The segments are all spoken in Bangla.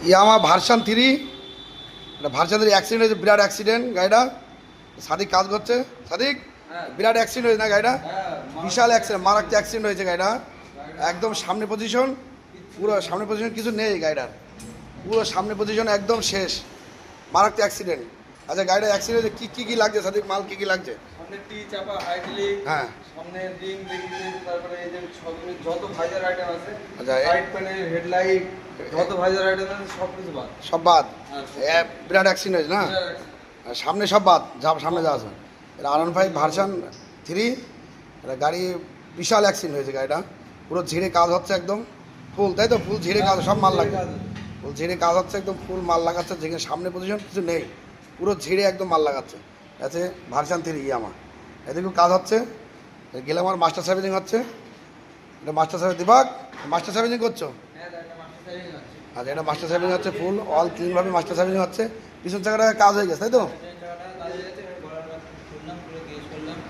ইয়ামা ভার্সন 3 এটা ভার্সন 3 অ্যাক্সিডেন্ট হয়েছে, বিরাট অ্যাক্সিডেন্ট গাড়িটা। সাদিক কাজ করছে। সাদিক বিরাট অ্যাক্সিডেন্ট হয়েছে না গাড়িটা, বিশাল অ্যাক্সিডেন্ট, মারাত্মক অ্যাক্সিডেন্ট হয়েছে গাড়িটা। একদম সামনে পজিশন, পুরো সামনে পজিশন কিছু নেই গাড়িটার, পুরো সামনে পজিশন একদম শেষ, মারাত্মক অ্যাক্সিডেন্ট। আচ্ছা গাড়িটা অ্যাক্সিডেন্ট হয়েছে, কী লাগছে সাদিক, মাল কী লাগছে? সামনে টি চাপা হাইড্রোলিক, হ্যাঁ সামনে রিং বেরিয়েছে, তারপরে এই যে যত ভাইজার আইটেম আছে, আচ্ছা সাইড প্যানেল, হেডলাইট, যত ভাইজার আইটেম আছে সব কিছু বাদ। সব বাদ, হ্যাঁ, বিরাট অ্যাক্সিডেন্ট হয়েছে না? আর সামনে সব বাদ, সামনে যা আছে। এটা R15 ভার্সন 3, এটা গাড়ি বিশাল অ্যাক্সিডেন্ট হয়েছে গাড়িটা। পুরো ঝিরে কাজ হচ্ছে একদম ফুল, তাই তো? ফুল ঝিরে কাজ, সব মাল লাগে, ফুল ঝিরে কাজ হচ্ছে একদম, ফুল মাল লাগাচ্ছে, যেখানে সামনে পজিশন কিছু নেই, পুরো ঝিরে একদম মাল লাগাচ্ছে। আছে ভার্সন 3 ইয়ামা, এদিকেও কাজ হচ্ছে। গেলাম আমার মাস্টার সার্ভিসিং হচ্ছে, এটা মাস্টার সার্ভিস দিবাক, মাস্টার সার্ভিসিং করছো? আচ্ছা এটা মাস্টার সার্ভিসিং হচ্ছে, ফুল অল ক্লিনভাবে মাস্টার সার্ভিসিং হচ্ছে। পিছন চাকাটা কাজ হয়ে গেছে তাই তো?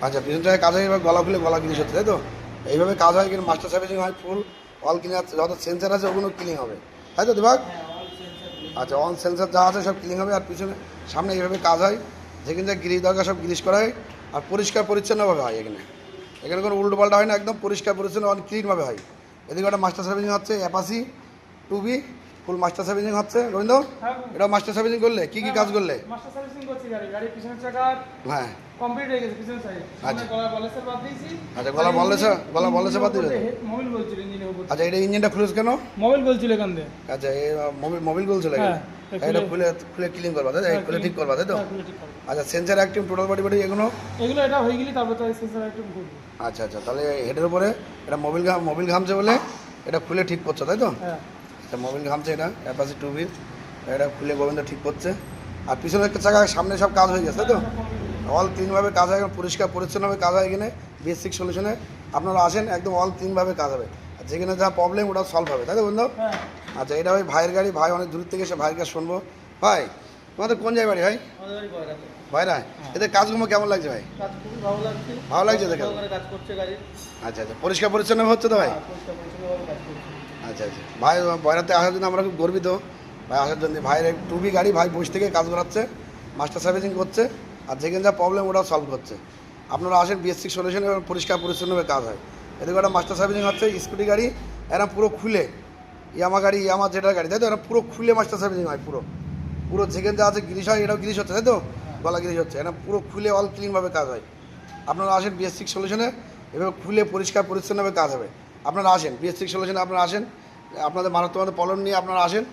আচ্ছা পিছন চাকায় কাজ হয়ে গেলে গলা খুলে গলা জিনিস হচ্ছে তাই তো? এইভাবে কাজ হয়, কিন্তু মাস্টার সার্ভিসিং হয় ফুল অল ক্লিন, যত সেন্সার আছে ওগুলো ক্লিন হবে তাই তো দিবাক? আচ্ছা অল সেন্সার যা আছে সব ক্লিন হবে। আর পিছনে সামনে এইভাবে কাজ হয়, যেখানে যা গ্রিজ দরকার সব গ্রিজ করা হয়, আর পরিষ্কার পরিচ্ছন্নভাবে হয়। এখানে কোনো উল্টো পাল্টা হয় না, একদম পরিষ্কার পরিচ্ছন্ন অনেক ক্লিনভাবে হয়। এদিকে একটা মাস্টার সার্ভিসিং হচ্ছে অ্যাপাসি 2B, ফুল মাস্টার সার্ভিসিং হচ্ছে। রবীন্দ্র এটা মাস্টার সার্ভিসিং করলে কি কি কাজ করলে? মাস্টার সার্ভিসিং করছি গাড়ি পিছনের চাকা হ্যাঁ কমপ্লিট হয়ে গেছে, পিছনের সাইড আচ্ছা। গলা বলেছে বাদ দিয়েছি। আচ্ছা গলা বলেছে বাদ দিলে? মোবাইল বলছিল ইঞ্জিনের উপর। আচ্ছা এটা ইঞ্জিনটা খুলেছে কেন? মোবাইল বলছিল এখান দিয়ে। আচ্ছা এই মোবিল বলছিল হ্যাঁ, এটা খুলে ক্লিন করবা তাই তো? হ্যাঁ, খুলে ঠিক করবা তাই তো? হ্যাঁ, খুলে ঠিক করবো। আচ্ছা সেন্সার অ্যাক্টিভ, টোটাল বডি এগুলো? এগুলো এটা হয়ে গেলে তারপর তো সেন্সর একটু ঘুরবে। আচ্ছা আচ্ছা তাহলে হেডের উপরে এটা মোবিল ঘামছে বলে এটা খুলে ঠিক করছো তাই তো? হ্যাঁ এটা মোবিল ঘামছে, এটা অ্যাপাসি 2B, এটা খুলে গোবিন্দ ঠিক করছে। আর পিছনে একটা চাকা, সামনে সব কাজ হয়ে গেছে তাই তো? অল ক্লিনভাবে কাজ হয়, পরিষ্কার পরিচ্ছন্নভাবে কাজ হয় এখানে। বেসিক সলিউশনে আপনারা আসেন, একদম অল ক্লিনভাবে কাজ হবে, আর যেখানে যা প্রবলেম ওটা সলভ হবে তাই তো বন্ধু? হ্যাঁ আচ্ছা এটা ভাই ভাইয়ের গাড়ি, ভাই অনেক দূর থেকে এসে ভাইয়ের কাছে শুনবো। ভাই তোমাদের কোন জায়গায় বাড়ি ভাই? আমাদের বাড়ি বয়রাতে। ভাইরা এদের কাজগুলো কেমন লাগছে ভাই? কাজ খুবই ভালো লাগছে। ভালো লাগছে দেখে? কাজ করছে গাড়ি। আচ্ছা আচ্ছা পরিষ্কার পরিচ্ছন্ন হচ্ছে তো ভাই? পরিষ্কার পরিচ্ছন্নভাবে কাজ করছে। আচ্ছা আচ্ছা ভাই বয়রাতে আসার জন্য আমরা খুব গর্বিত ভাই, আসার জন্য। ভাইয়ের 2B গাড়ি, ভাই বসে থেকে কাজ করাচ্ছে, মাস্টার সার্ভিসিং করছে, আর যেখানে যা প্রবলেম ওটাও সলভ করছে। আপনারা আসেন, বেসিক সলিউশন এবং পরিষ্কার পরিচ্ছন্নভাবে কাজ হয়। এদিকে একটা মাস্টার সার্ভিসিং হচ্ছে, স্কুটি গাড়ি এরা পুরো খুলে, ইয়ামা যেটা গাড়ি তাই তো? এরা পুরো খুলে মাস্টার সার্ভিসিং হয়, পুরো পুরো যেখানে যা আছে গ্রিস হয়, এটাও গ্রিস হচ্ছে তাই তো? গলা গ্রিস হচ্ছে, এটা পুরো খুলে অল ক্লিনভাবে কাজ হয়। আপনারা আসেন বেসিক সলিউশনে, এভাবে খুলে পরিষ্কার পরিচ্ছন্নভাবে কাজ হবে। আপনারা আসেন বেসিক সলিউশনে, আপনারা আসেন, আপনাদের মারাত্মক প্রবলেম নিয়ে আপনারা আসেন,